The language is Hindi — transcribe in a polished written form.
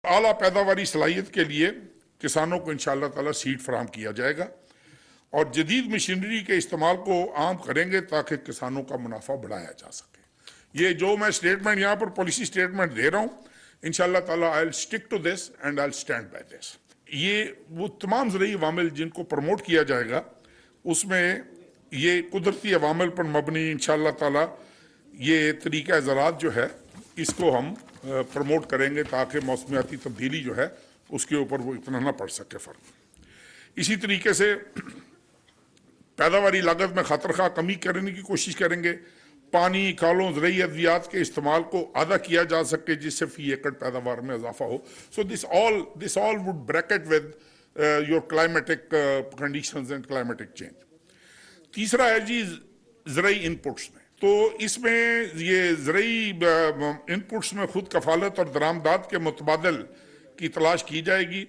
आला पैदावारी सलाहियत के लिए किसानों को इंशाअल्लाह ताला सीड फराहम किया जाएगा और जदीद मशीनरी के इस्तेमाल को आम करेंगे ताकि किसानों का मुनाफा बढ़ाया जा सके। ये जो मैं स्टेटमेंट यहाँ पर पॉलिसी स्टेटमेंट दे रहा हूँ, इंशाअल्लाह ताला I will stick to this and I will stand by this. ये वो तमाम ज़रूरी अवामिल जिनको प्रमोट किया जाएगा, उसमें ये कुदरती अवामिल पर मबनी इंशाअल्लाह ताला ये तरीका ज़राअत जो है इसको हम प्रमोट करेंगे ताकि मौसमियाती तब्दीली जो है उसके ऊपर वो इतना ना पड़ सके फ़र्क। इसी तरीके से पैदावारी लागत में खातरखा कमी करने की कोशिश करेंगे। पानी, खालों, ज़रूरी अद्वियात के इस्तेमाल को आधा किया जा सके जिससे फी एकड़ पैदावार में इजाफा हो। So this all would bracket with your climatic conditions and climatic change. तीसरा है जी ज़रूरी इनपुट्स में, तो इसमें ये ज़रूरी इनपुट्स में खुद कफालत और दरामदात के मुतबादल की तलाश की जाएगी।